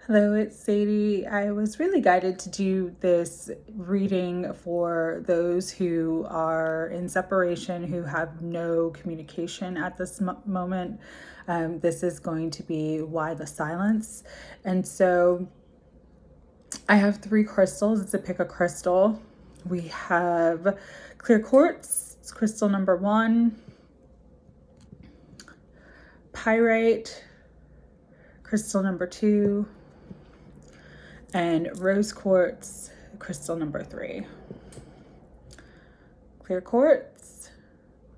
Hello, it's Sadie. I was really guided to do this reading for those who are in separation, who have no communication at this moment. This is going to be why the silence. And so I have 3 crystals. It's a pick a crystal. We have clear quartz, it's crystal number 1, pyrite, crystal number 2, and rose quartz, crystal number 3. Clear quartz,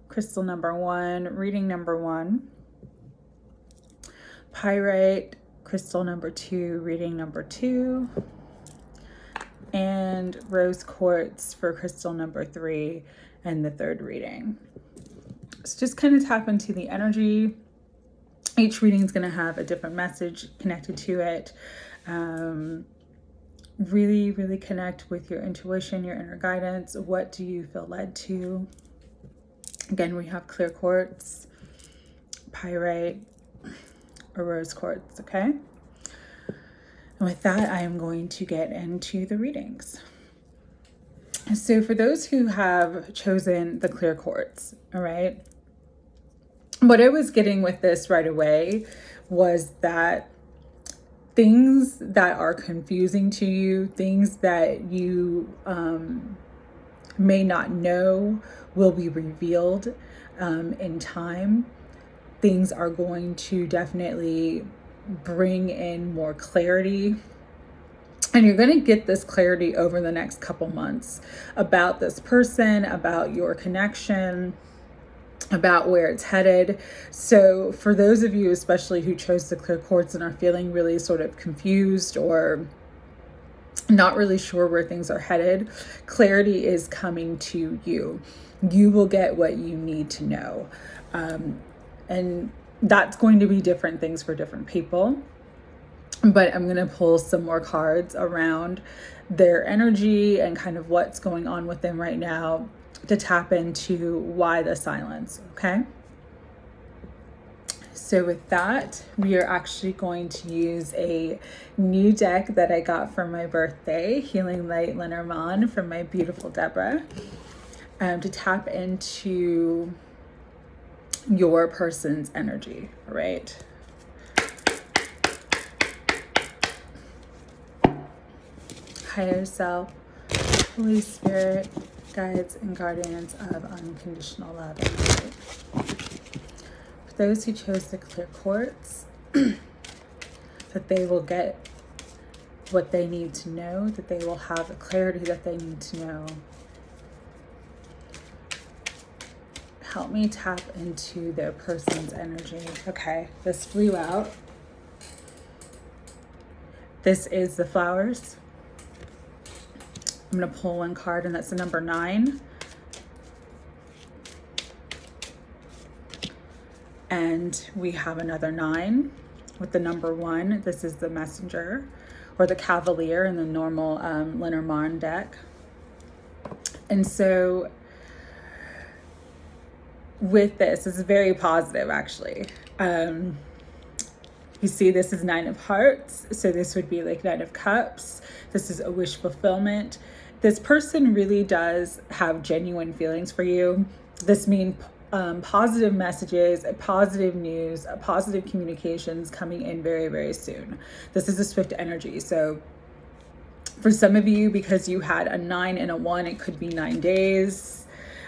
crystal number 1, reading number 1. Pyrite, crystal number 2, reading number 2. And rose quartz for crystal number 3 and the 3rd reading. So just kind of tap into the energy. Each reading is going to have a different message connected to it. Really connect with your intuition, your inner guidance. What do you feel led to? Again, we have clear quartz, pyrite, or rose quartz, okay? And with that, I am going to get into the readings. So for those who have chosen the clear quartz, all right, what I was getting with this right away was that things that are confusing to you, things that you may not know will be revealed in time. Things are going to definitely bring in more clarity. And you're going to get this clarity over the next couple months about this person, about your connection, about where it's headed. So for those of you, especially who chose the clear quartz and are feeling really sort of confused or not really sure where things are headed, clarity is coming to you. You will get what you need to know. And that's going to be different things for different people. But I'm going to pull some more cards around their energy and kind of what's going on with them right now to tap into why the silence, okay? So with that, we are actually going to use a new deck that I got for my birthday, Healing Light LENORMAND from my beautiful Deborah, to tap into your person's energy, right? Higher self, Holy Spirit, guides and guardians of unconditional love and light. For those who chose the clear quartz, that they will get what they need to know, that they will have the clarity that they need to know. Help me tap into their person's energy. Okay, this flew out. This is the flowers. I'm going to pull one card, and that's the number 9. And we have another 9 with the number 1. This is the messenger or the cavalier in the normal LENORMAND deck. And so with this is very positive, actually. You see, this is 9 of hearts. So this would be like 9 of cups. This is a wish fulfillment. This person really does have genuine feelings for you. This means positive messages, positive news, positive communications coming in very soon. This is a swift energy. So for some of you, because you had a 9 and a 1, it could be 9 days.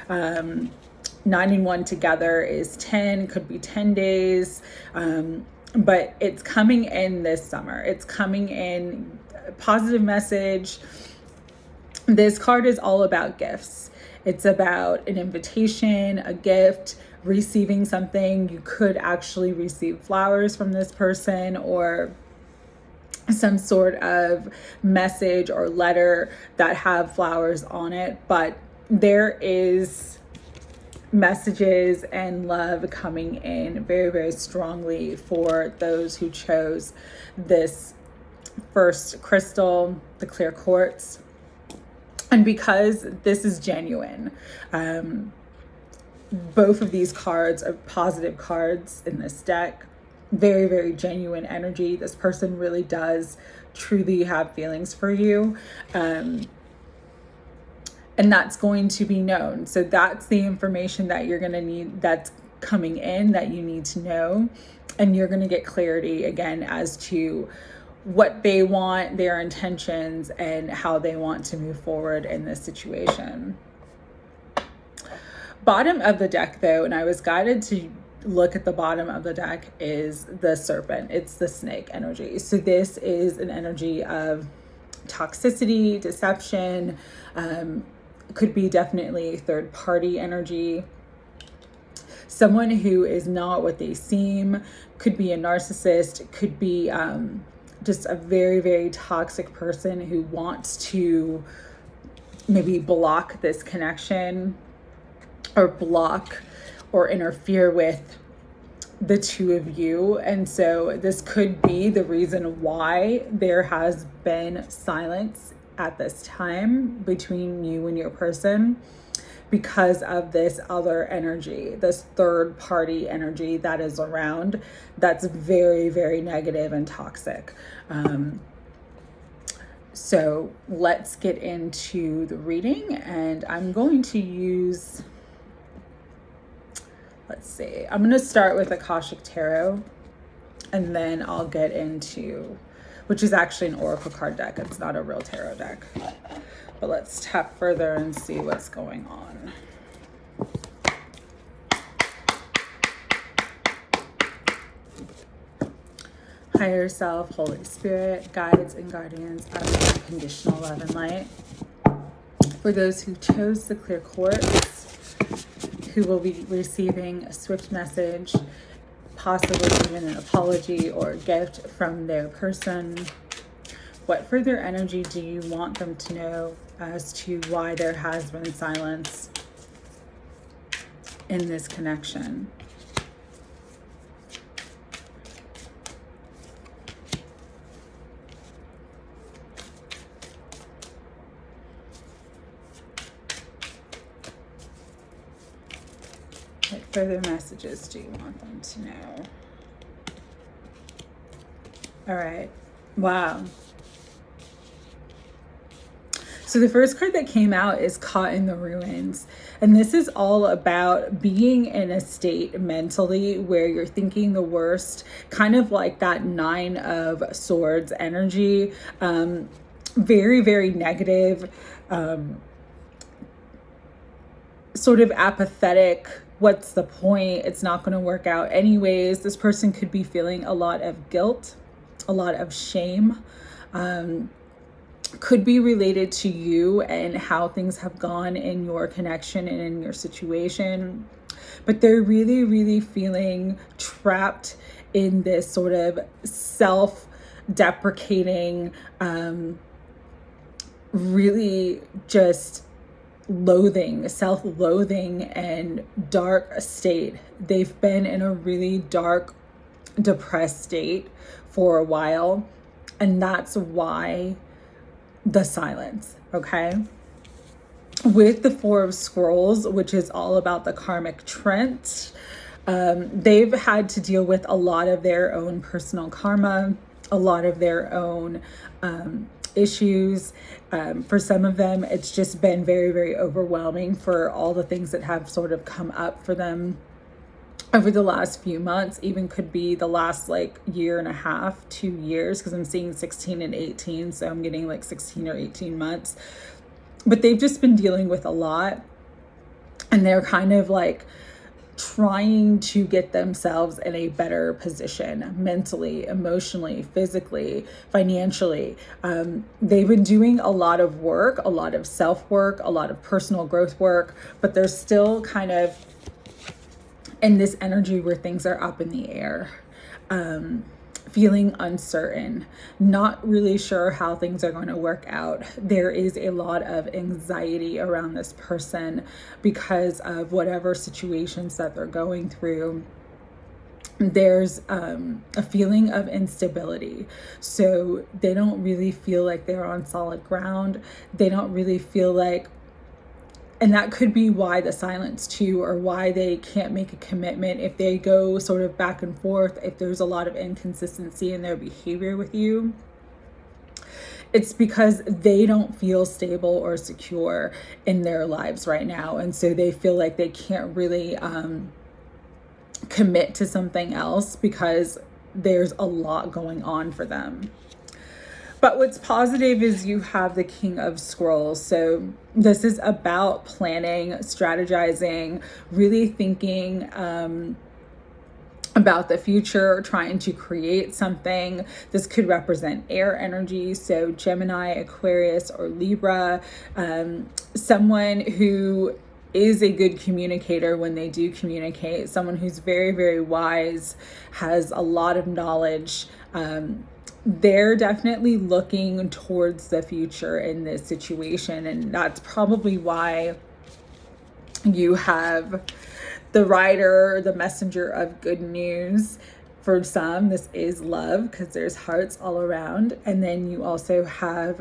9 and 1 together is 10, could be 10 days. But it's coming in this summer. It's coming in a positive message. This card is all about gifts. It's about an invitation, a gift, receiving something. You could actually receive flowers from this person or some sort of message or letter that have flowers on it. But there is messages and love coming in very strongly for those who chose this first crystal, the clear quartz. And because this is genuine, both of these cards are positive cards in this deck. very, very genuine energy. This person really does truly have feelings for you. And that's going to be known. So that's the information that you're going to need, that's coming in, that you need to know. And you're going to get clarity again as to what they want, their intentions, and how they want to move forward in this situation. Bottom of the deck though, and I was guided to look at the bottom of the deck, is the serpent. It's the snake energy. So this is an energy of toxicity, deception, could be definitely a third party energy. Someone who is not what they seem, could be a narcissist, could be just a very, very toxic person who wants to maybe block this connection, or block or interfere with the two of you. And so this could be the reason why there has been silence at this time between you and your person, because of this other energy, this third party energy that is around, that's very, very negative and toxic. So let's get into the reading, and I'm going to use, let's see, I'm going to start with Akashic Tarot, and then I'll get into, which is actually an oracle card deck. It's not a real tarot deck. But let's tap further and see what's going on. Higher self, Holy Spirit, guides and guardians of unconditional love and light. For those who chose the clear quartz, who will be receiving a swift message, possibly even an apology or a gift from their person, what further energy do you want them to know as to why there has been silence in this connection? What further messages do you want them to know? All right. Wow. So the first card that came out is Caught in the Ruins. And this is all about being in a state mentally where you're thinking the worst, kind of like that Nine of Swords energy. Very, very negative, sort of apathetic. What's the point? It's not going to work out anyways. This person could be feeling a lot of guilt, a lot of shame. Could be related to you and how things have gone in your connection and in your situation. But they're really, really feeling trapped in this sort of self-deprecating, really just self-loathing and dark state. They've been in a really dark, depressed state for a while. And that's why the silence, okay? With the Four of Scrolls, which is all about the karmic trench, they've had to deal with a lot of their own personal karma, a lot of their own issues. For some of them, it's just been very, very overwhelming for all the things that have sort of come up for them over the last few months, even could be the last like year and a half, 2 years, because I'm seeing 16 and 18. So I'm getting like 16 or 18 months. But they've just been dealing with a lot. And they're kind of like trying to get themselves in a better position mentally, emotionally, physically, financially. They've been doing a lot of work, a lot of self-work, a lot of personal growth work, but they're still kind of in this energy where things are up in the air, feeling uncertain, not really sure how things are going to work out. There is a lot of anxiety around this person because of whatever situations that they're going through. There's a feeling of instability. So they don't really feel like they're on solid ground. They don't really feel like And that could be why the silence too, or why they can't make a commitment if they go sort of back and forth, if there's a lot of inconsistency in their behavior with you. It's because they don't feel stable or secure in their lives right now. And so they feel like they can't really commit to something else because there's a lot going on for them. But what's positive is you have the King of Scrolls. So this is about planning, strategizing, really thinking about the future, trying to create something. This could represent air energy, so Gemini, Aquarius, or Libra. Someone who is a good communicator when they do communicate, someone who's very, very wise, has a lot of knowledge. They're definitely looking towards the future in this situation. And that's probably why you have the rider, the messenger of good news. For some, this is love because there's hearts all around. And then you also have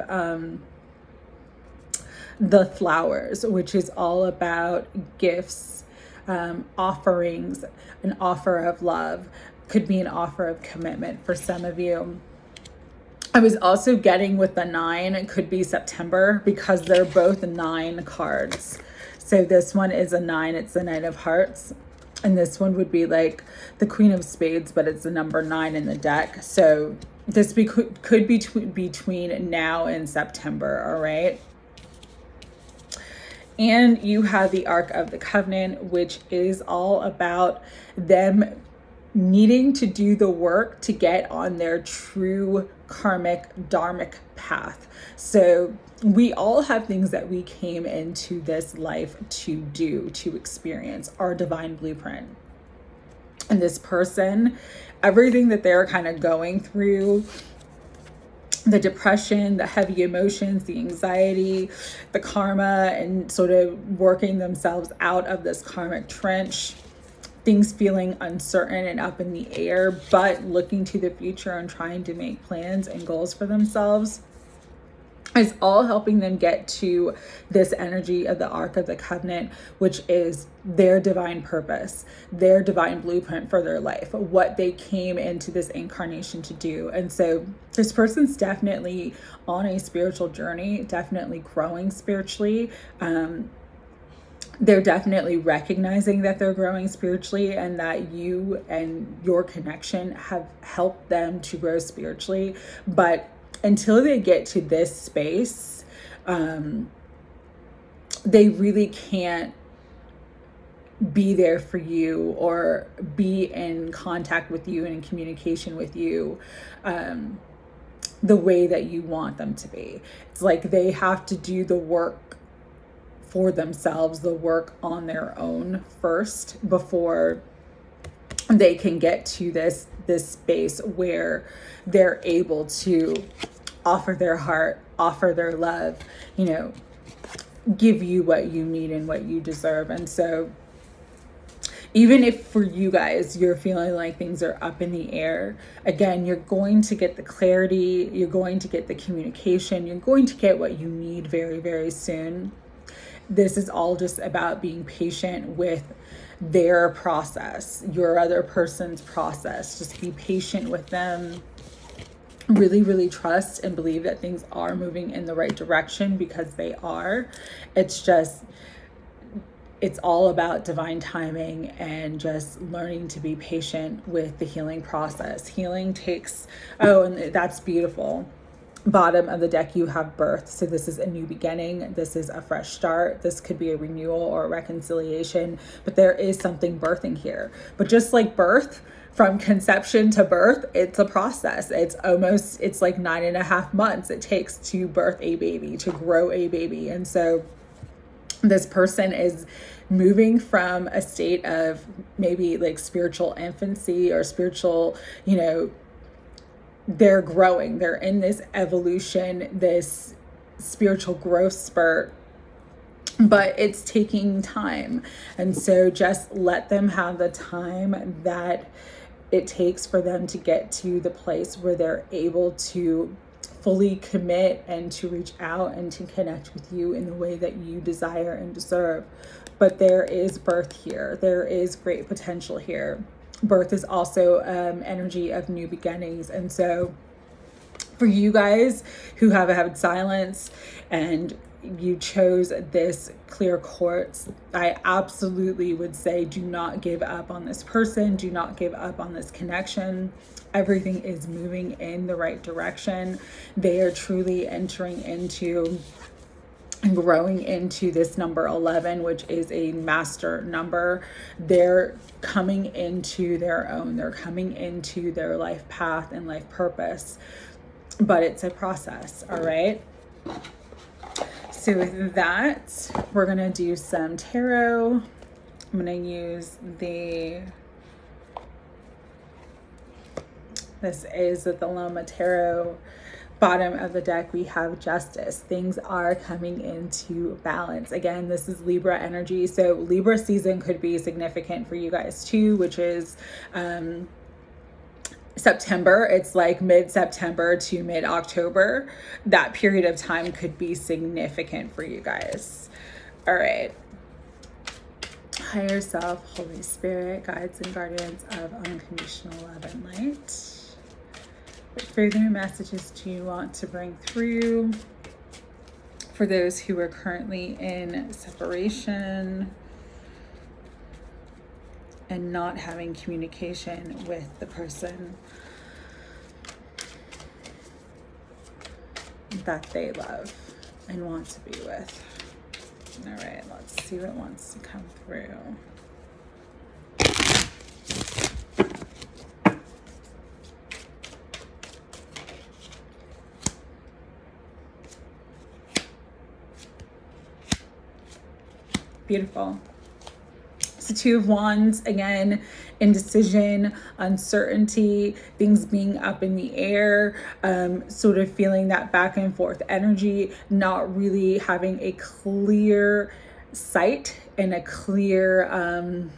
the flowers, which is all about gifts, offerings, an offer of love. Could be an offer of commitment for some of you. I was also getting with the 9, it could be September, because they're both 9 cards. So this one is a 9, it's the Knight of Hearts. And this one would be like the Queen of Spades, but it's the number 9 in the deck. So this could be between now and September, all right? And you have the Ark of the Covenant, which is all about them needing to do the work to get on their true karmic, dharmic path. So we all have things that we came into this life to do, to experience, our divine blueprint. And this person, everything that they're kind of going through, the depression, the heavy emotions, the anxiety, the karma, and sort of working themselves out of this karmic trench, things feeling uncertain and up in the air, but looking to the future and trying to make plans and goals for themselves, is all helping them get to this energy of the Ark of the Covenant, which is their divine purpose, their divine blueprint for their life, what they came into this incarnation to do. And so this person's definitely on a spiritual journey, definitely growing spiritually. They're definitely recognizing that they're growing spiritually, and that you and your connection have helped them to grow spiritually. But until they get to this space, they really can't be there for you or be in contact with you and in communication with you the way that you want them to be. It's like they have to do the work for themselves, the work on their own first, before they can get to this space where they're able to offer their heart, offer their love, give you what you need and what you deserve. And so even if for you guys, you're feeling like things are up in the air, again, you're going to get the clarity, you're going to get the communication, you're going to get what you need very, very soon. This is all just about being patient with their process, your other person's process. Just be patient with them. Really, really trust and believe that things are moving in the right direction, because they are. It's all about divine timing and just learning to be patient with the healing process. Healing takes, and that's beautiful. Bottom of the deck, you have birth. So this is a new beginning. This is a fresh start. This could be a renewal or a reconciliation, but there is something birthing here. But just like birth, from conception to birth, it's a process. It's like 9.5 months it takes to birth a baby, to grow a baby. And so this person is moving from a state of maybe like spiritual infancy or spiritual, they're growing, they're in this evolution, this spiritual growth spurt, but it's taking time. And so just let them have the time that it takes for them to get to the place where they're able to fully commit and to reach out and to connect with you in the way that you desire and deserve. But there is birth here. There is great potential here. Birth is also energy of new beginnings. And so for you guys who have had silence and you chose this clear quartz, I absolutely would say do not give up on this person. Do not give up on this connection. Everything is moving in the right direction. They are truly entering into and growing into this number 11, which is a master number. They're coming into their own. They're coming into their life path and life purpose. But it's a process, all right? So with that, we're going to do some tarot. I'm going to use this is the Thelema tarot. Bottom of the deck, we have justice. Things are coming into balance. Again, this is Libra energy. So Libra season could be significant for you guys too, which is September. It's like mid-September to mid-October. That period of time could be significant for you guys. All right. Higher self, Holy Spirit, guides and guardians of unconditional love and light. What further messages do you want to bring through for those who are currently in separation and not having communication with the person that they love and want to be with? All right, let's see what wants to come through. Beautiful. So Two of Wands, again, indecision, uncertainty, things being up in the air, sort of feeling that back and forth energy, not really having a clear sight and a clear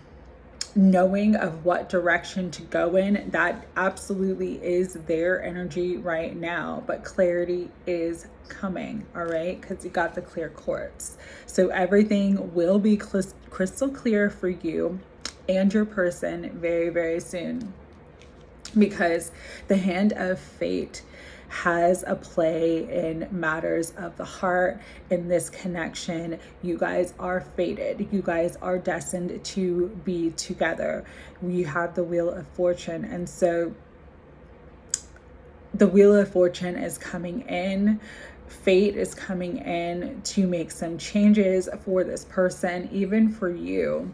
knowing of what direction to go in. That absolutely is their energy right now, but clarity is coming, all right? Because you got the clear quartz. So everything will be crystal clear for you and your person very, very soon, because the hand of fate has a play in matters of the heart. In this connection, you guys are fated. You guys are destined to be together. We have the Wheel of Fortune. And so the Wheel of Fortune is coming in. Fate is coming in to make some changes for this person, even for you.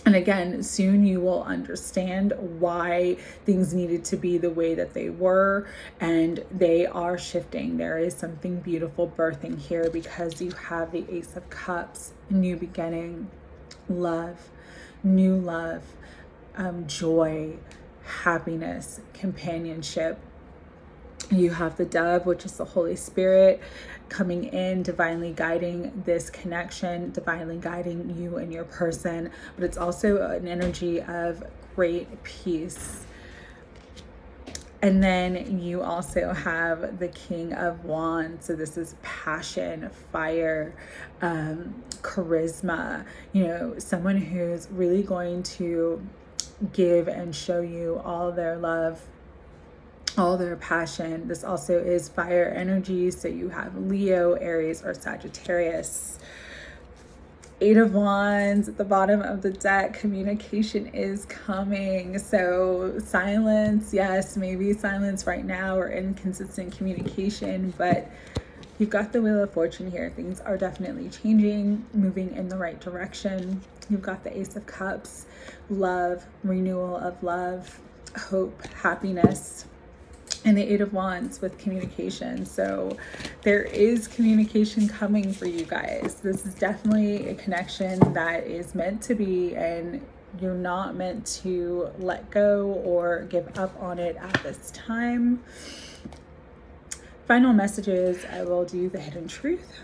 And again, soon you will understand why things needed to be the way that they were, and they are shifting. There is something beautiful birthing here because you have the Ace of Cups, new beginning, love, new love, joy, happiness, companionship. You have the Dove, which is the Holy Spirit, coming in, divinely guiding this connection, divinely guiding you and your person. But it's also an energy of great peace. And then you also have the King of Wands. So this is passion, fire, charisma, you know, someone who's really going to give and show you all their love, all their passion. This also is fire energy. So you have Leo, Aries, or Sagittarius. Eight of Wands at the bottom of the deck. Communication is coming. So silence, yes, maybe silence right now or inconsistent communication, but you've got the Wheel of Fortune here. Things are definitely changing, moving in the right direction. You've got the Ace of Cups, love, renewal of love, hope, happiness, and the Eight of Wands with communication. So there is communication coming for you guys. This is definitely a connection that is meant to be, and you're not meant to let go or give up on it at this time. Final messages, I will do the hidden truth.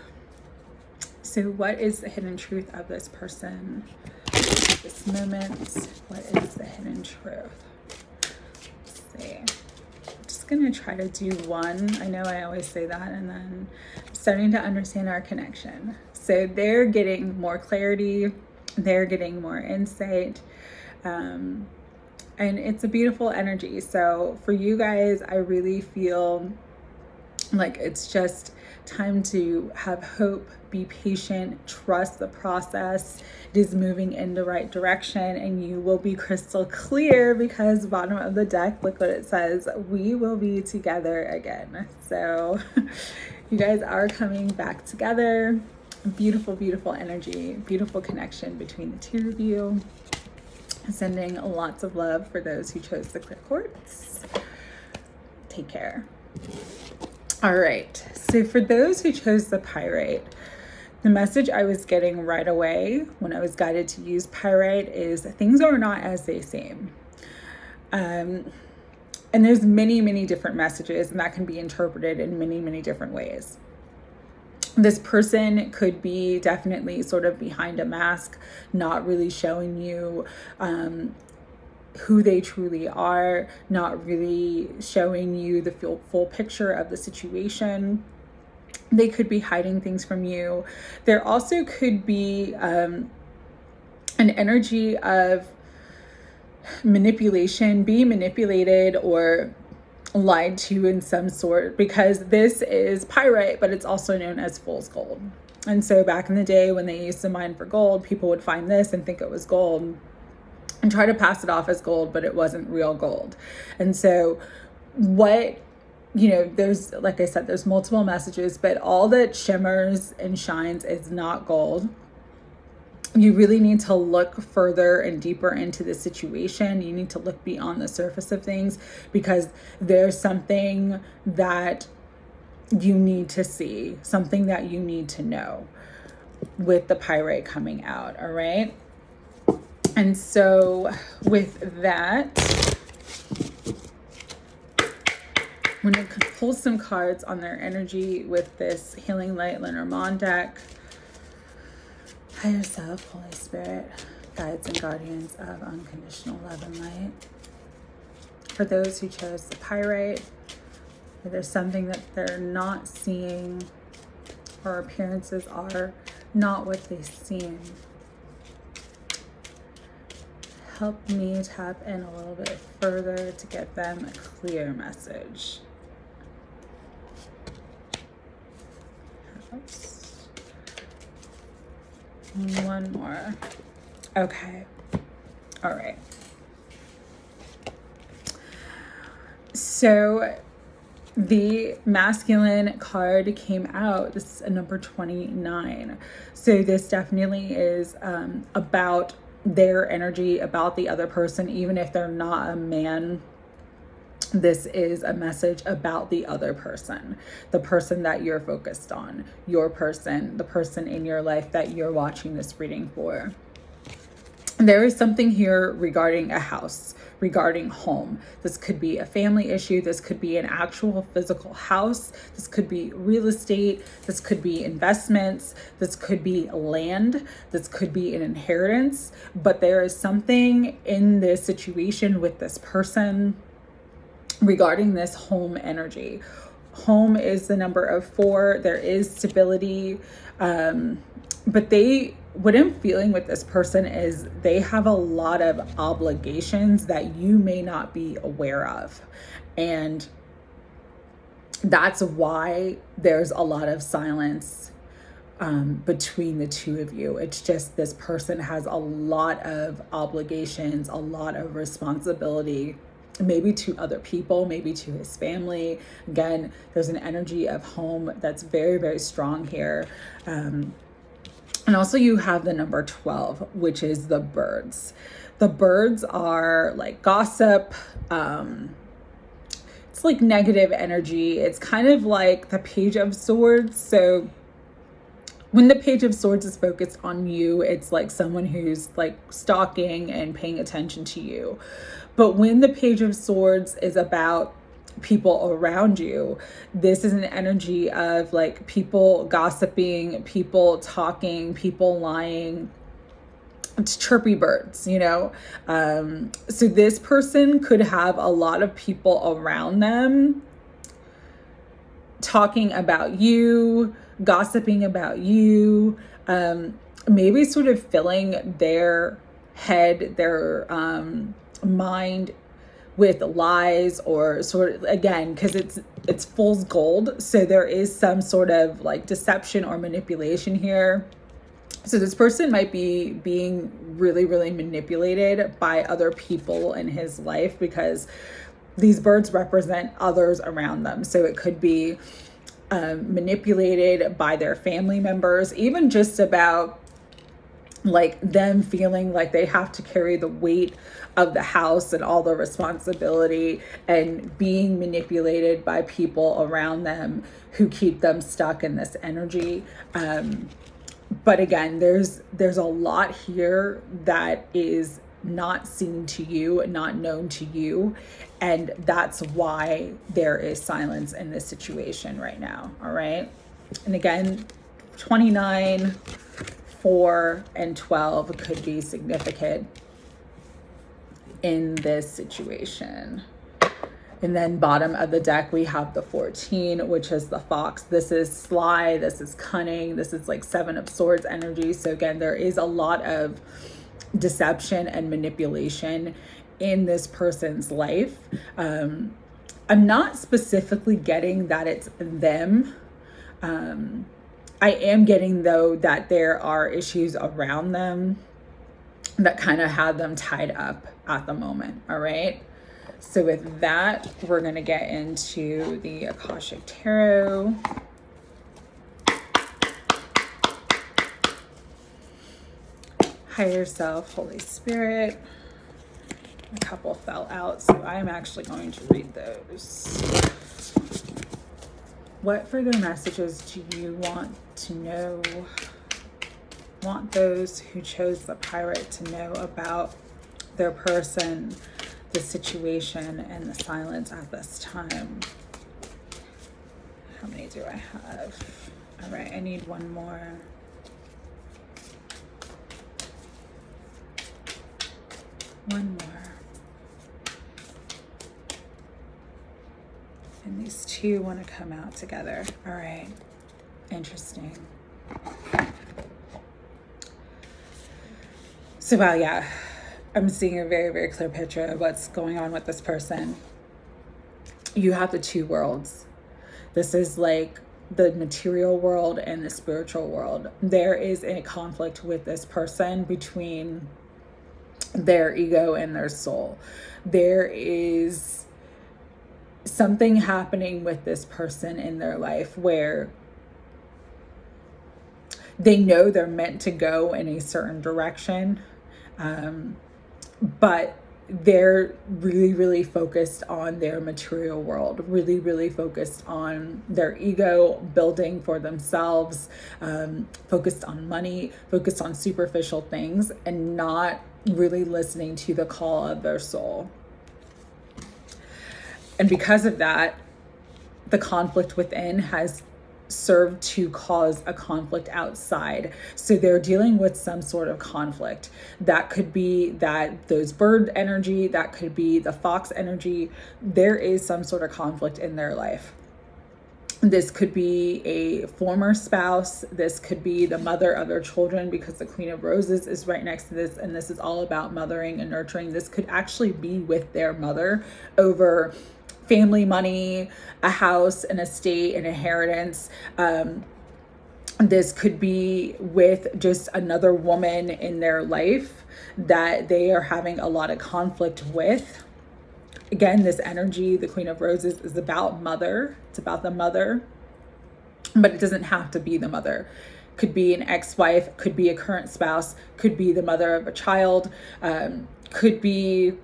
So what is the hidden truth of this person at this moment? What is the hidden truth? Let's see. going to try to do one. I know I always say that, and then I'm starting to understand our connection. So they're getting more clarity, they're getting more insight, and it's a beautiful energy. So for you guys, I really feel like it's just time to have hope, be patient, trust the process. It is moving in the right direction, and you will be crystal clear, because bottom of the deck, look what it says, we will be together again. So you guys are coming back together. Beautiful, beautiful energy, beautiful connection between the two of you. Sending lots of love for those who chose the clear quartz. Take care. All right, so for those who chose the pyrite, the message I was getting right away when I was guided to use pyrite is things are not as they seem. And there's many, many different messages, and that can be interpreted in many, many different ways. This person could be definitely sort of behind a mask, not really showing you who they truly are, not really showing you the full picture of the situation. They could be hiding things from you. There also could be an energy of manipulation, being manipulated or lied to in some sort, because this is pyrite, but it's also known as fool's gold. And so back in the day when they used to mine for gold, people would find this and think it was gold and try to pass it off as gold, but it wasn't real gold. And so there's, like I said, there's multiple messages, but all that shimmers and shines is not gold. You really need to look further and deeper into the situation. You need to look beyond the surface of things, because there's something that you need to see, something that you need to know with the pyrite coming out, all right? And so with that, I'm going to pull some cards on their energy with this Healing Light LENORMAND deck. Higher self, Holy Spirit, guides and guardians of unconditional love and light. For those who chose the pyrite, if there's something that they're not seeing, or appearances are not what they seem, help me tap in a little bit further to get them a clear message. Oops. One more. Okay. All right. So the masculine card came out. This is a number 29. So this definitely is about their energy, about the other person, even if they're not a man. This is a message about the other person, the person that you're focused on, your person, the person in your life that you're watching this reading for. There is something here regarding a house, regarding home. This could be a family issue. This could be an actual physical house. This could be real estate. This could be investments. This could be land. This could be an inheritance. But there is something in this situation with this person regarding this home energy. Home is the number 4. There is stability. But what I'm feeling with this person is they have a lot of obligations that you may not be aware of. And that's why there's a lot of silence between the two of you. It's just this person has a lot of obligations, a lot of responsibility, maybe to other people, maybe to his family. Again, there's an energy of home that's very, very strong here. And also you have the number 12, which is the birds. The birds are like gossip. It's like negative energy. It's kind of like the Page of Swords. So when the Page of Swords is focused on you, it's like someone who's like stalking and paying attention to you. But when the Page of Swords is about people around you, this is an energy of like people gossiping, people talking, people lying. it's chirpy birds, you know. So this person could have a lot of people around them talking about you, gossiping about you, maybe sort of filling their head, their mind with lies, or sort of, again, because it's fool's gold, so there is some sort of like deception or manipulation here. So this person might be being really, really manipulated by other people in his life, because these birds represent others around them. So it could be manipulated by their family members, even just about like them feeling like they have to carry the weight of the house and all the responsibility, and being manipulated by people around them who keep them stuck in this energy. But again, there's a lot here that is not seen to you, not known to you. And that's why there is silence in this situation right now. All right. And again, 29, 4, and 12 could be significant in this situation. And then bottom of the deck, we have the 14, which is the fox. This is sly, this is cunning, this is like 7 of Swords energy. So again, there is a lot of deception and manipulation in this person's life. I'm not specifically getting that it's them. I am getting, though, that there are issues around them that kind of have them tied up at the moment. All right. So with that, we're going to get into the Akashic Tarot. Higher Self, Holy Spirit. A couple fell out, so I'm actually going to read those. What further messages do you want to know? Want those who chose the Pyrite to know about their person, the situation, and the silence at this time? How many do I have? All right, I need one more. One more. And these two want to come out together. All right. Interesting. So, wow, yeah. I'm seeing a very, very clear picture of what's going on with this person. You have the two worlds. This is like the material world and the spiritual world. There is a conflict with this person between their ego and their soul. There is something happening with this person in their life where they know they're meant to go in a certain direction, but they're really, really focused on their material world, really, really focused on their ego, building for themselves, focused on money, focused on superficial things, and not really listening to the call of their soul. And because of that, the conflict within has served to cause a conflict outside. So they're dealing with some sort of conflict. That could be that those bird energy, that could be the fox energy. There is some sort of conflict in their life. This could be a former spouse. This could be the mother of their children, because the Queen of Roses is right next to this. And this is all about mothering and nurturing. This could actually be with their mother over family money, a house, an estate, an inheritance. This could be with just another woman in their life that they are having a lot of conflict with. Again, this energy, the Queen of Roses, is about mother. It's about the mother, but it doesn't have to be the mother. Could be an ex-wife, could be a current spouse, could be the mother of a child, could be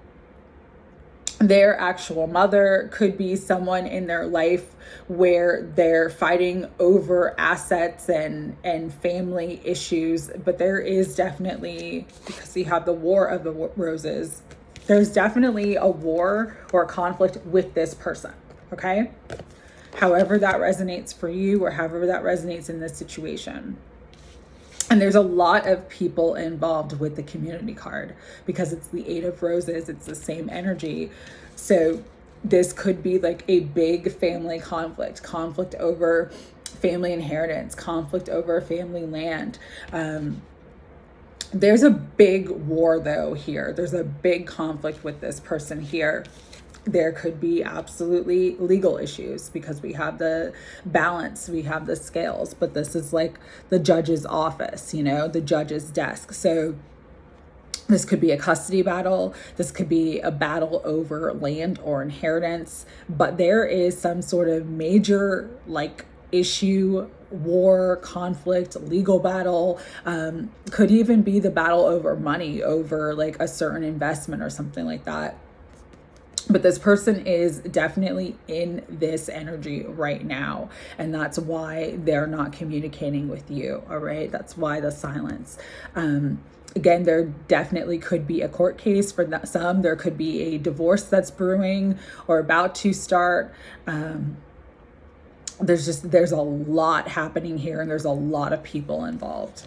their actual mother, could be someone in their life where they're fighting over assets and family issues. But there is definitely, because you have the War of the Roses, there's definitely a war or a conflict with this person, okay? However that resonates for you, or however that resonates in this situation. And there's a lot of people involved with the community card because it's the Eight of Roses. It's the same energy. So this could be like a big family conflict over family inheritance, conflict over family land. There's a big war though here. There's a big conflict with this person here. There could be absolutely legal issues because we have the balance, we have the scales, but this is like the judge's office, you know, the judge's desk. So this could be a custody battle. This could be a battle over land or inheritance, but there is some sort of major like issue, war, conflict, legal battle. Could even be the battle over money, over like a certain investment or something like that. But this person is definitely in this energy right now. And that's why they're not communicating with you. All right. That's why the silence. Again, there definitely could be a court case for some. There could be a divorce that's brewing or about to start. There's a lot happening here, and there's a lot of people involved.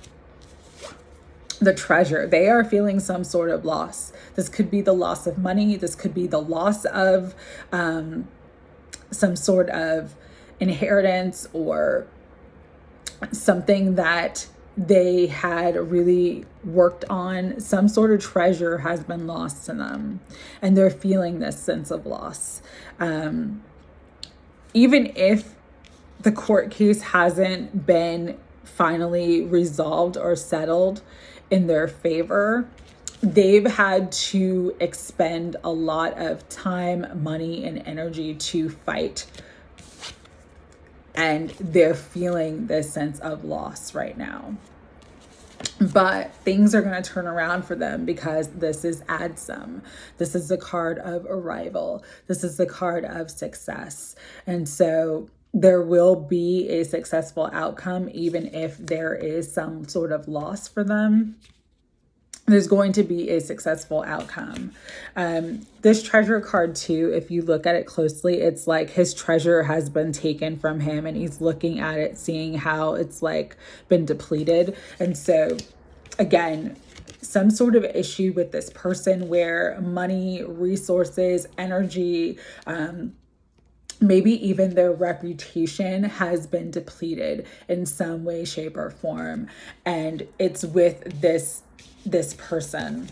The treasure, they are feeling some sort of loss. This could be the loss of money. This could be the loss of some sort of inheritance or something that they had really worked on. Some sort of treasure has been lost to them, and they're feeling this sense of loss. Even if the court case hasn't been finally resolved or settled in their favor, they've had to expend a lot of time, money, and energy to fight. And they're feeling this sense of loss right now. But things are going to turn around for them because this is Adsum. This is the card of arrival. This is the card of success. And so there will be a successful outcome, even if there is some sort of loss for them. There's going to be a successful outcome. This treasure card too, if you look at it closely, it's like his treasure has been taken from him and he's looking at it, seeing how it's like been depleted. And so again, some sort of issue with this person where money, resources, energy, maybe even their reputation has been depleted in some way, shape, or form. And it's with this person.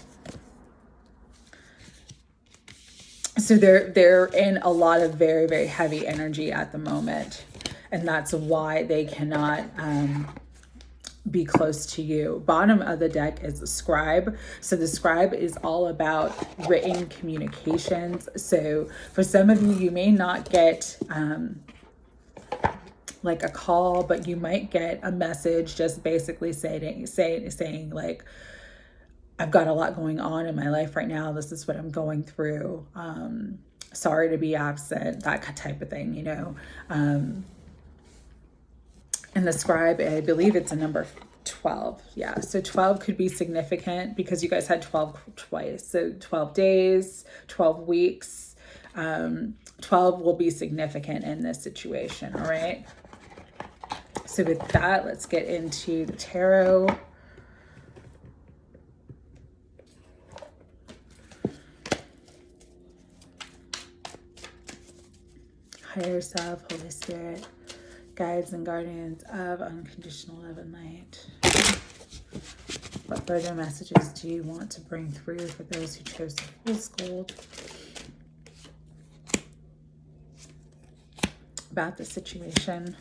So they're in a lot of very, very heavy energy at the moment. And that's why they cannot be close to you. Bottom of the deck is the scribe. So the scribe is all about written communications. So for some of you, you may not get like a call, but you might get a message just basically saying like, I've got a lot going on in my life right now. This is what I'm going through. Sorry to be absent, that type of thing, you know. And the scribe, I believe it's a number 12. Yeah, so 12 could be significant because you guys had 12 twice. So 12 days, 12 weeks, 12 will be significant in this situation, all right? So with that, let's get into the tarot. Higher self, Holy Spirit, guides and guardians of unconditional love and light. What further messages do you want to bring through for those who chose the Fool's Gold about the situation?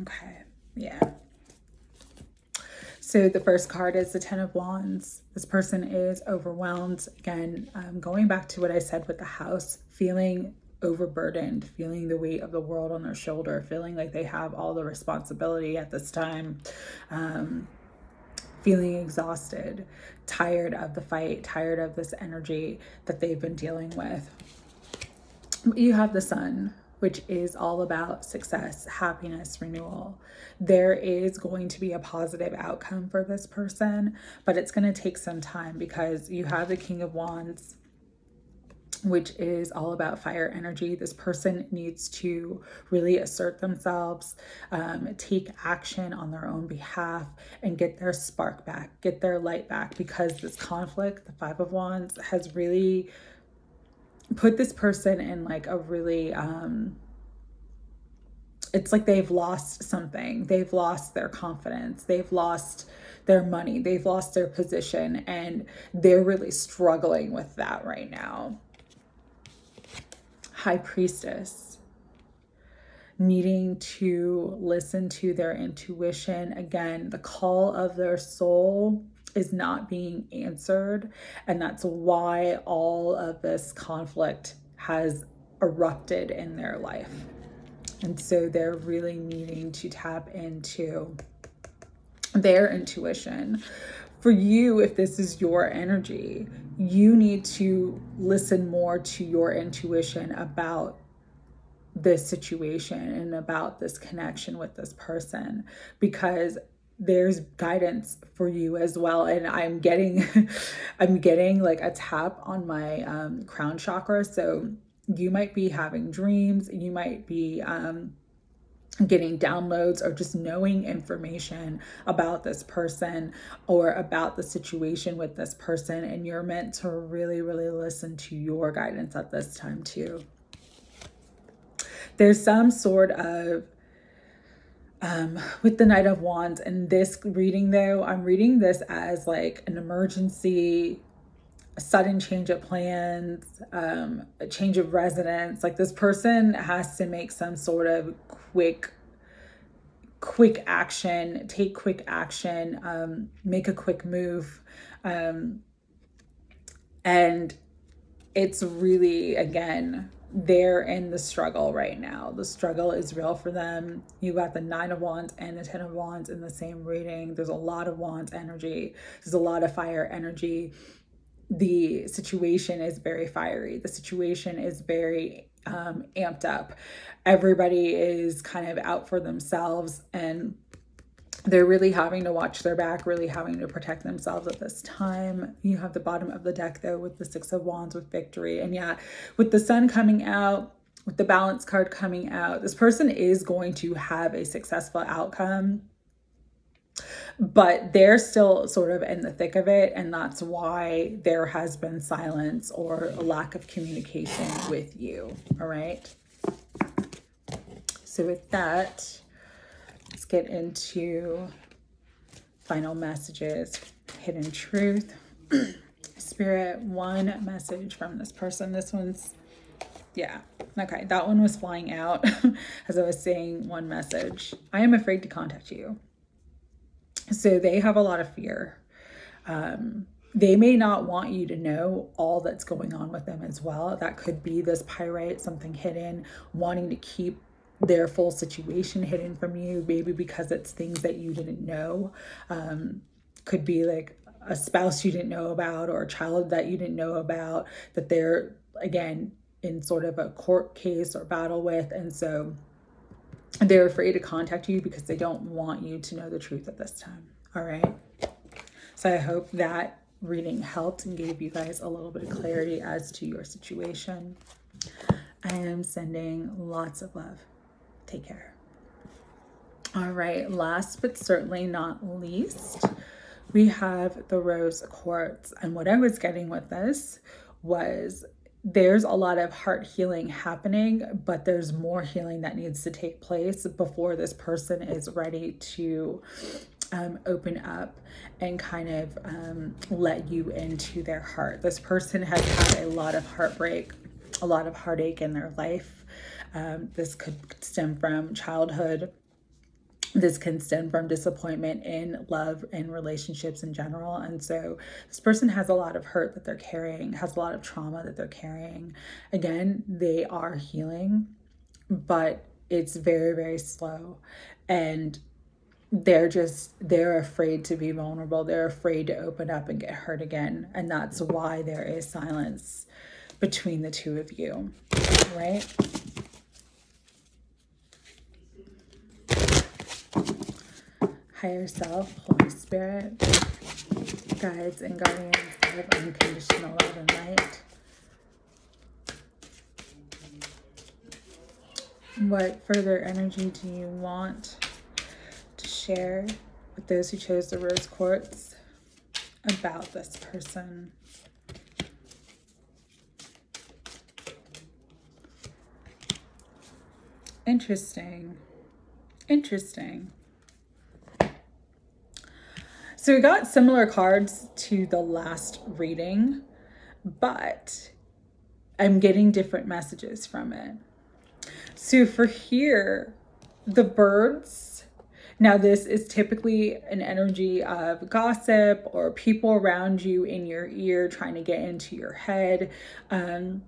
Okay, yeah. So the first card is the Ten of Wands. This person is overwhelmed. Again, going back to what I said with the house, feeling overburdened, feeling the weight of the world on their shoulder, feeling like they have all the responsibility at this time, feeling exhausted, tired of the fight, tired of this energy that they've been dealing with. You have the Sun. which is all about success, happiness, renewal. There is going to be a positive outcome for this person, but it's going to take some time because you have the King of Wands, which is all about fire energy. This person needs to really assert themselves, take action on their own behalf, and get their spark back, get their light back, because this conflict, the Five of Wands, has really put this person in like a really, it's like they've lost something. They've lost their confidence. They've lost their money. They've lost their position, and they're really struggling with that right now. High Priestess, needing to listen to their intuition. Again, the call of their soul is not being answered, and that's why all of this conflict has erupted in their life. And so they're really needing to tap into their intuition. For you, if this is your energy, you need to listen more to your intuition about this situation and about this connection with this person, because there's guidance for you as well. And I'm getting like a tap on my crown chakra. So you might be having dreams, you might be getting downloads, or just knowing information about this person or about the situation with this person. And you're meant to really, really listen to your guidance at this time too. There's some sort of, with the Knight of Wands and this reading though, I'm reading this as like an emergency, a sudden change of plans, a change of residence. Like this person has to make some sort of quick action, take quick action, make a quick move. And it's really, again, they're in the struggle right now. The struggle is real for them. You got the Nine of Wands and the Ten of Wands in the same reading. There's a lot of Wands energy. There's a lot of fire energy. The situation is very fiery. The situation is very amped up. Everybody is kind of out for themselves, and they're really having to watch their back, really having to protect themselves at this time. You have the bottom of the deck though with the Six of Wands with victory. And yeah, with the Sun coming out, with the Balance card coming out, this person is going to have a successful outcome, but they're still sort of in the thick of it. And that's why there has been silence or a lack of communication with you. All right. So with that, let's get into final messages, hidden truth. Spirit, one message from this person. This one's, yeah, okay. That one was flying out as I was saying one message. I am afraid to contact you. So they have a lot of fear. They may not want you to know all that's going on with them as well. That could be this Pyrite, something hidden, wanting to keep their full situation hidden from you, maybe because it's things that you didn't know. Could be like a spouse you didn't know about, or a child that you didn't know about, that they're, again, in sort of a court case or battle with. And so they're afraid to contact you because they don't want you to know the truth at this time. All right. So I hope that reading helped and gave you guys a little bit of clarity as to your situation. I am sending lots of love. Take care. All right. Last but certainly not least, we have the Rose Quartz. And what I was getting with this was there's a lot of heart healing happening, but there's more healing that needs to take place before this person is ready to open up and kind of let you into their heart. This person has had a lot of heartbreak, a lot of heartache in their life. This could stem from childhood. This can stem from disappointment in love and relationships in general. And so this person has a lot of hurt that they're carrying, has a lot of trauma that they're carrying. Again, they are healing, but it's very, very slow. And they're afraid to be vulnerable. They're afraid to open up and get hurt again. And that's why there is silence between the two of you, right? higher self, Holy Spirit, guides and guardians of unconditional love and light. What further energy do you want to share with those who chose the rose quartz about this person? Interesting. Interesting. So we got similar cards to the last reading, but I'm getting different messages from it. So for here, the birds, now this is typically an energy of gossip or people around you in your ear trying to get into your head. But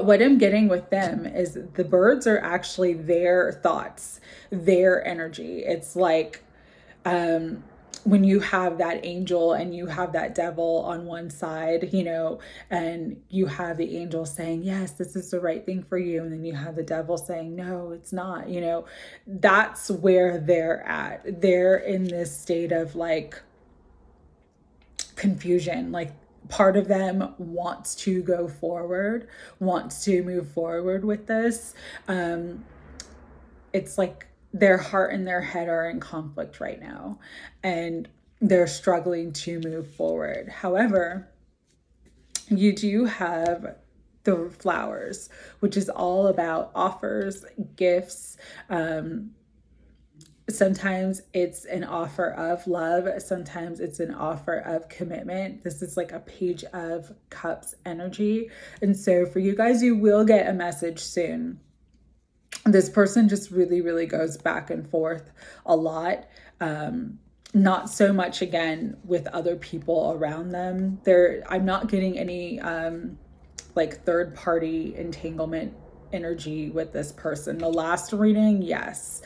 what I'm getting with them is the birds are actually their thoughts, their energy. It's like when you have that angel and you have that devil on one side, you know, and you have the angel saying, yes, this is the right thing for you. And then you have the devil saying, no, it's not, you know, that's where they're at. They're in this state of like confusion, like part of them wants to go forward, wants to move forward with this. It's like their heart and their head are in conflict right now, and they're struggling to move forward. However, you do have the flowers, which is all about offers, gifts. Sometimes it's an offer of love. Sometimes it's an offer of commitment. This is like a Page of Cups energy. And so for you guys, you will get a message soon. This person just really, really goes back and forth a lot. Not so much again with other people around them. I'm not getting any like third party entanglement energy with this person. The last reading, yes.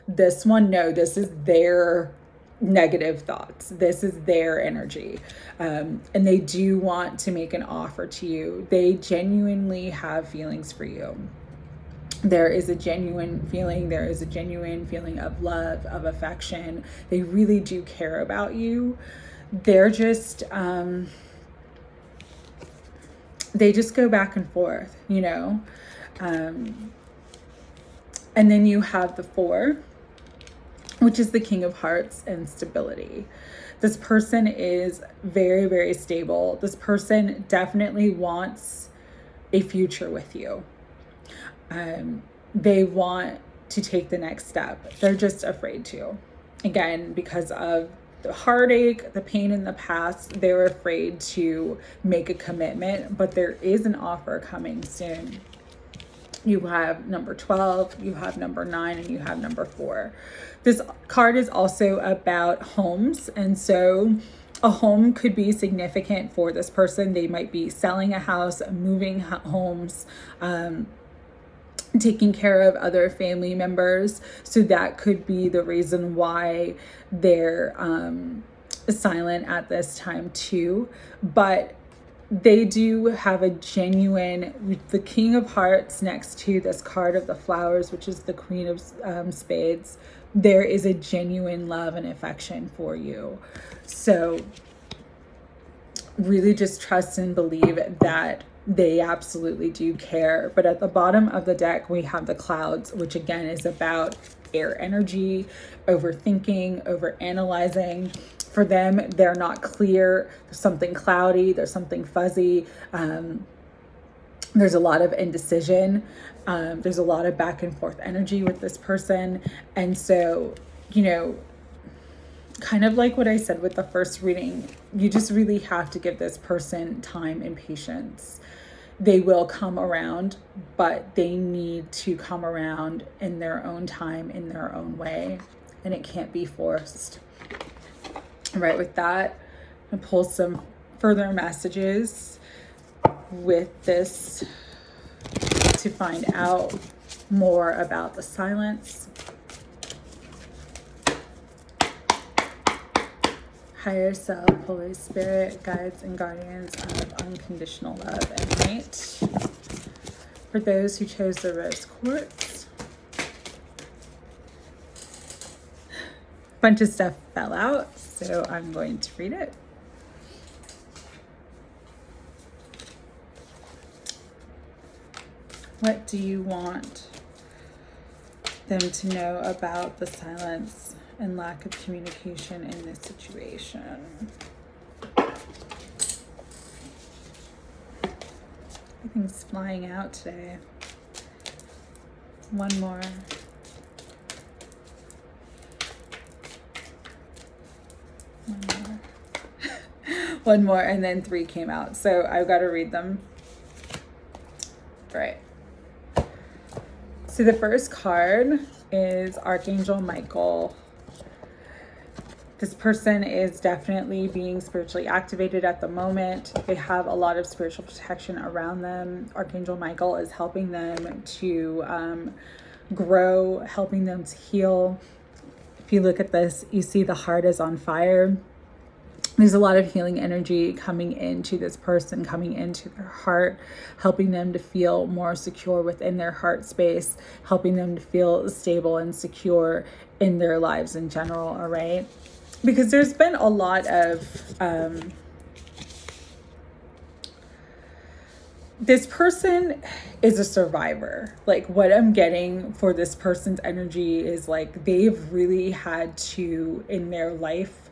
This one, no, this is their negative thoughts. This is their energy. And they do want to make an offer to you. They genuinely have feelings for you. There is a genuine feeling. There is a genuine feeling of love, of affection. They really do care about you. They're just, they just go back and forth, you know? And then you have the 4, which is the King of Hearts and stability. This person is very, very stable. This person definitely wants a future with you. They want to take the next step. They're just afraid to. Again, because of the heartache, the pain in the past, they're afraid to make a commitment, but there is an offer coming soon. You have number 12, you have number 9, and you have number 4. This card is also about homes. And so a home could be significant for this person. They might be selling a house, moving homes, taking care of other family members. So that could be the reason why they're silent at this time too. But they do have a genuine, the King of Hearts next to this card of the flowers, which is the Queen of Spades. There is a genuine love and affection for you. So really just trust and believe that they absolutely do care. But at the bottom of the deck, we have the clouds, which again is about air energy, overthinking, overanalyzing. For them, they're not clear. There's something cloudy. There's something fuzzy. There's a lot of indecision. There's a lot of back and forth energy with this person. And so, you know, kind of like what I said with the first reading, you just really have to give this person time and patience. They will come around, but they need to come around in their own time, in their own way, and it can't be forced. Right, with that, I'm gonna pull some further messages with this to find out more about the silence. Higher self, Holy Spirit, guides and guardians of unconditional love and light. For those who chose the rose quartz. bunch of stuff fell out, so I'm going to read it. What do you want them to know about the silence and lack of communication in this situation? Everything's flying out today. One more. One more, and then 3 came out. So I've got to read them. Right. So the first card is Archangel Michael. This person is definitely being spiritually activated at the moment. They have a lot of spiritual protection around them. Archangel Michael is helping them to grow, helping them to heal. If you look at this, you see the heart is on fire. There's a lot of healing energy coming into this person, coming into their heart, helping them to feel more secure within their heart space, helping them to feel stable and secure in their lives in general, all right? Because there's been a lot of, this person is a survivor. Like, what I'm getting for this person's energy is like they've really had to, in their life,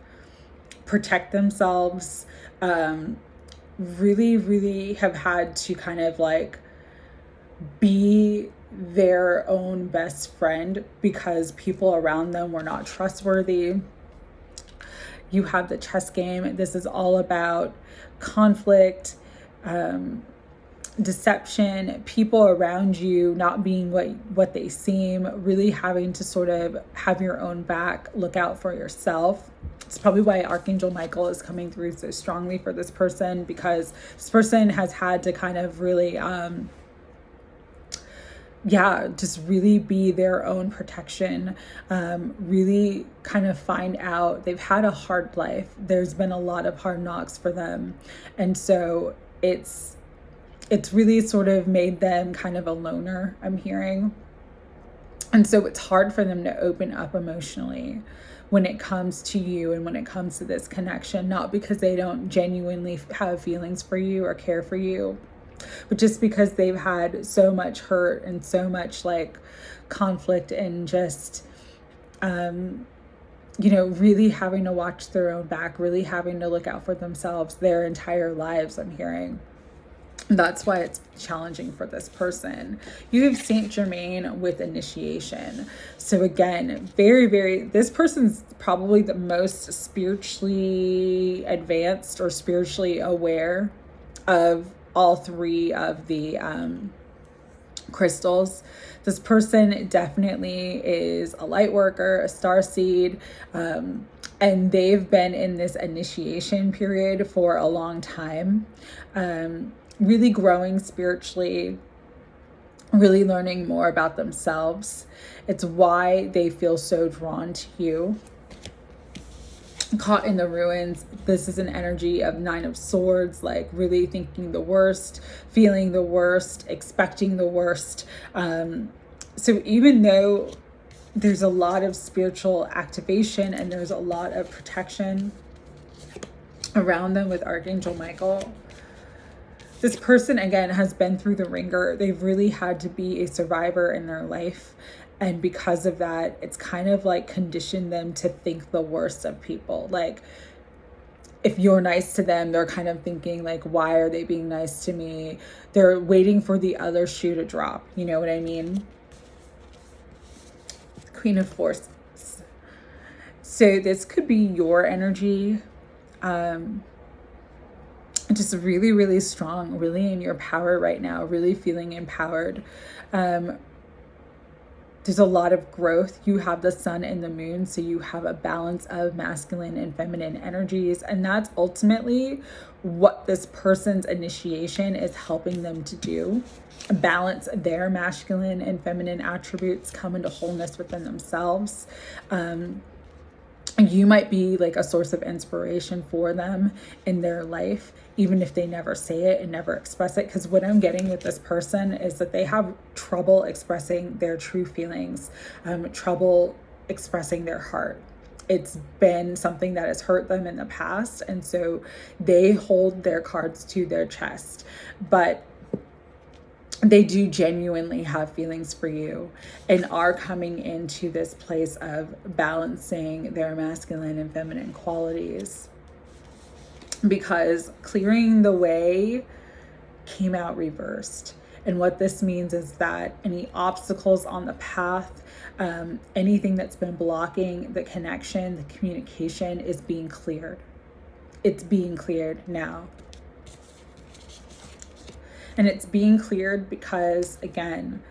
protect themselves, really have had to kind of like be their own best friend because people around them were not trustworthy. You have the chess game. This is all about conflict, deception, people around you not being what they seem, really having to sort of have your own back, look out for yourself. It's probably why Archangel Michael is coming through so strongly for this person, because this person has had to kind of really, just really be their own protection, really kind of find out. They've had a hard life. There's been a lot of hard knocks for them. And so it's really sort of made them kind of a loner, I'm hearing. And so it's hard for them to open up emotionally when it comes to you and when it comes to this connection, not because they don't genuinely have feelings for you or care for you, but just because they've had so much hurt and so much like conflict and just, really having to watch their own back, really having to look out for themselves their entire lives, I'm hearing. That's why it's challenging for this person. You have Saint Germain with initiation. So again, this person's probably the most spiritually advanced or spiritually aware of all 3 of the crystals. This person definitely is a light worker, a starseed, and they've been in this initiation period for a long time. Really growing spiritually, really learning more about themselves. It's why they feel so drawn to you. Caught in the ruins. This is an energy of 9 of Swords, like really thinking the worst, feeling the worst, expecting the worst. So even though there's a lot of spiritual activation and there's a lot of protection around them with Archangel Michael, this person, again, has been through the ringer. They've really had to be a survivor in their life. And because of that, it's kind of like conditioned them to think the worst of people. Like, if you're nice to them, they're kind of thinking like, why are they being nice to me? They're waiting for the other shoe to drop. You know what I mean? Queen of Forces. So this could be your energy. Just really, really strong, really in your power right now, really feeling empowered. There's a lot of growth. You have the sun and the moon, so you have a balance of masculine and feminine energies. And that's ultimately what this person's initiation is helping them to do. Balance their masculine and feminine attributes, come into wholeness within themselves. You might be like a source of inspiration for them in their life, even if they never say it and never express it. Because what I'm getting with this person is that they have trouble expressing their true feelings, trouble expressing their heart. it's been something that has hurt them in the past. And so they hold their cards to their chest. But they do genuinely have feelings for you and are coming into this place of balancing their masculine and feminine qualities, because clearing the way came out reversed. And what this means is that any obstacles on the path, anything that's been blocking the connection, the communication, is being cleared. It's being cleared now. And it's being cleared because, again,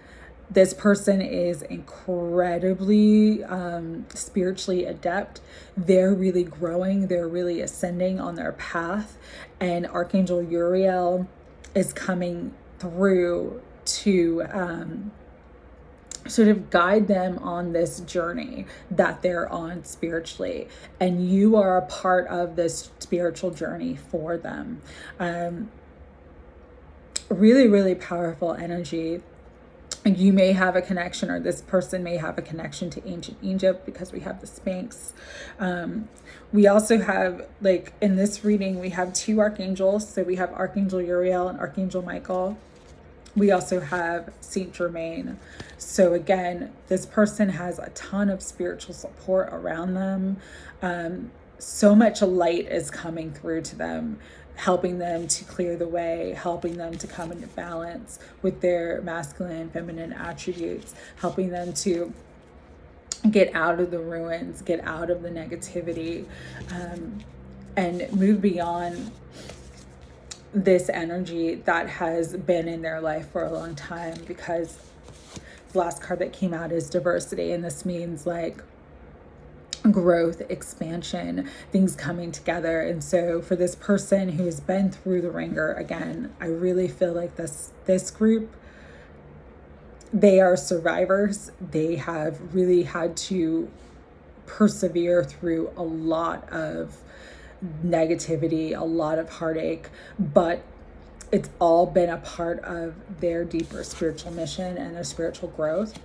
this person is incredibly spiritually adept. They're really growing. They're really ascending on their path. And Archangel Uriel is coming through to sort of guide them on this journey that they're on spiritually. And you are a part of this spiritual journey for them. Really, really powerful energy. You may have a connection, or this person may have a connection to ancient Egypt, because we have the Sphinx. We also have, like in this reading, we have two archangels. So we have Archangel Uriel and Archangel Michael. We also have Saint Germain. So again, this person has a ton of spiritual support around them. So much light is coming through to them, helping them to clear the way, helping them to come into balance with their masculine and feminine attributes, helping them to get out of the ruins, get out of the negativity, and move beyond this energy that has been in their life for a long time. Because the last card that came out is diversity, and this means like growth, expansion, things coming together. And so for this person who has been through the ringer, again, I really feel like this group, they are survivors. They have really had to persevere through a lot of negativity, a lot of heartache, but it's all been a part of their deeper spiritual mission and their spiritual growth.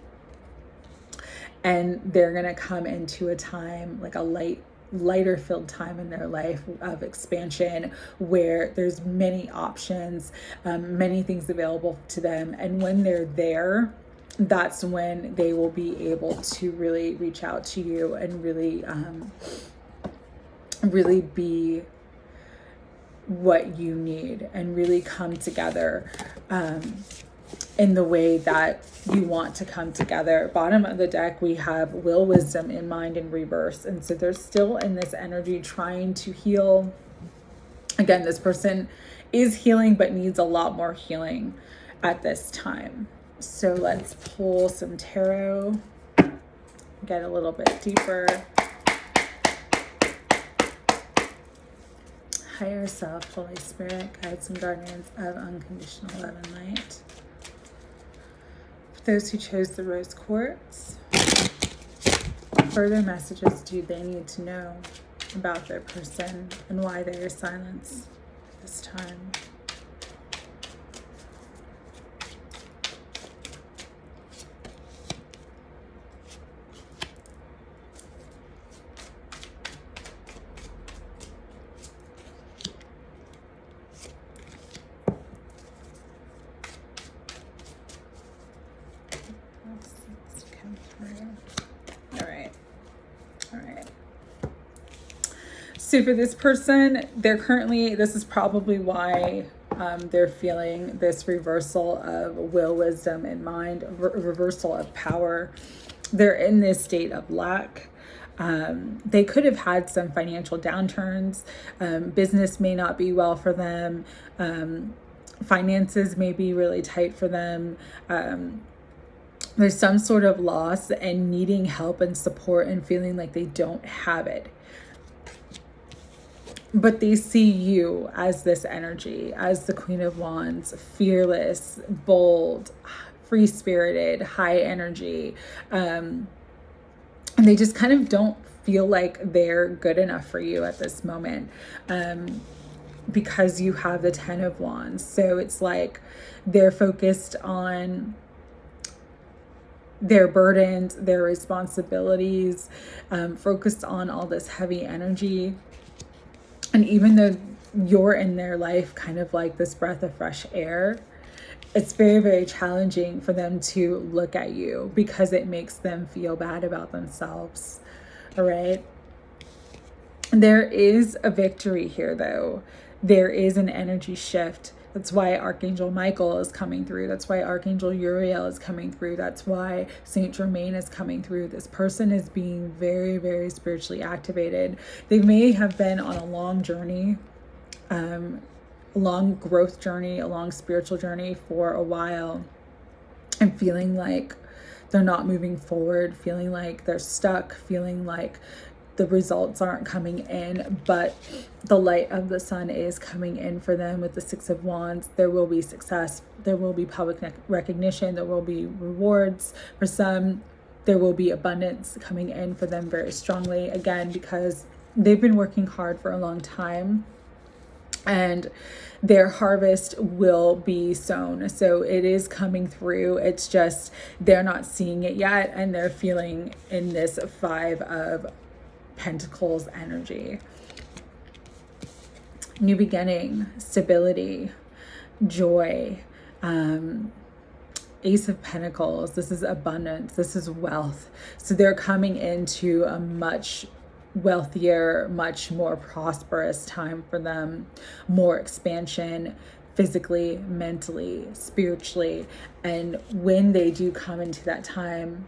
And they're going to come into a time, like a lighter filled time in their life of expansion, where there's many options, many things available to them. And when they're there, that's when they will be able to really reach out to you and really, really be what you need, and really come together in the way that you want to come together. Bottom of the deck, we have will, wisdom, in mind, in reverse. And so they're still in this energy trying to heal. Again, this person is healing, but needs a lot more healing at this time. So let's pull some tarot, get a little bit deeper. Higher self, Holy Spirit, guides and guardians of unconditional love and light. For those who chose the rose quartz, further messages do they need to know about their person and why they are silenced this time? So for this person, they're currently, this is probably why they're feeling this reversal of will, wisdom, and mind, reversal of power. They're in this state of lack. They could have had some financial downturns. Business may not be well for them. Finances may be really tight for them. There's some sort of loss and needing help and support and feeling like they don't have it. But they see you as this energy, as the Queen of Wands, fearless, bold, free-spirited, high energy. And they just kind of don't feel like they're good enough for you at this moment, because you have the Ten of Wands. So it's like they're focused on their burdens, their responsibilities, focused on all this heavy energy. And even though you're in their life kind of like this breath of fresh air, it's very, very challenging for them to look at you because it makes them feel bad about themselves. All right. There is a victory here, though. There is an energy shift. That's why Archangel Michael is coming through. That's why Archangel Uriel is coming through. That's why Saint Germain is coming through. This person is being very, very spiritually activated. They may have been on a long journey, a long growth journey, a long spiritual journey for a while, and feeling like they're not moving forward, feeling like they're stuck, feeling like the results aren't coming in, but the light of the sun is coming in for them with the Six of Wands. There will be success. There will be public recognition. There will be rewards for some. There will be abundance coming in for them very strongly, again, because they've been working hard for a long time, and their harvest will be sown. So it is coming through. It's just they're not seeing it yet, and they're feeling in this Five of Pentacles energy. New beginning, stability, joy, Ace of Pentacles. This is abundance. This is wealth. So they're coming into a much wealthier, much more prosperous time for them. More expansion, physically, mentally, spiritually. And when they do come into that time,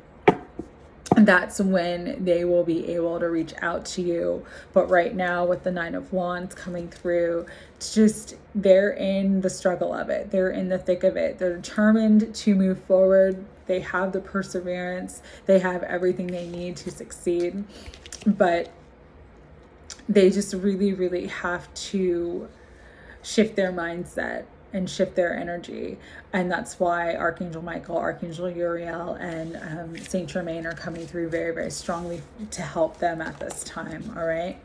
that's when they will be able to reach out to you. But right now, with the Nine of Wands coming through, it's just they're in the struggle of it. They're in the thick of it. They're determined to move forward. They have the perseverance. They have everything they need to succeed. But they just really, really have to shift their mindset and shift their energy. And that's why Archangel Michael, Archangel Uriel, and Saint Germain are coming through very, very strongly to help them at this time. All right.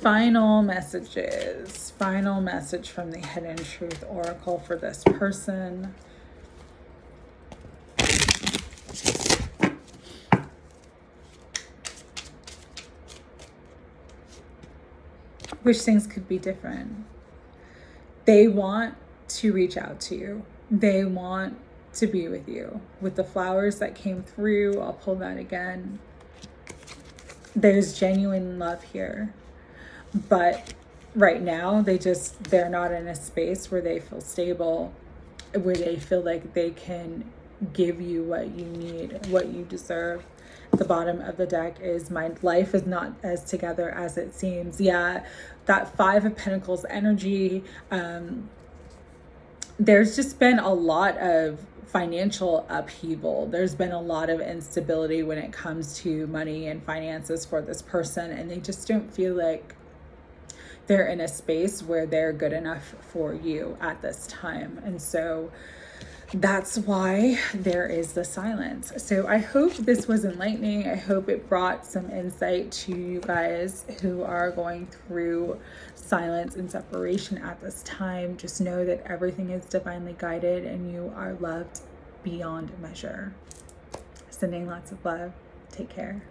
Final messages. Final message from the Hidden Truth Oracle for this person. Wish things could be different. They want to reach out to you. They want to be with you. With the flowers that came through, I'll pull that again. There's genuine love here. But right now, they're not in a space where they feel stable, where they feel like they can give you what you need, what you deserve. The bottom of the deck is my life is not as together as it seems. Yeah, that Five of Pentacles energy. There's just been a lot of financial upheaval. There's been a lot of instability when it comes to money and finances for this person, and they just don't feel like they're in a space where they're good enough for you at this time. And so that's why there is the silence. So I hope this was enlightening. I hope it brought some insight to you guys who are going through silence and separation at this time. Just know that everything is divinely guided and you are loved beyond measure. Sending lots of love. Take care.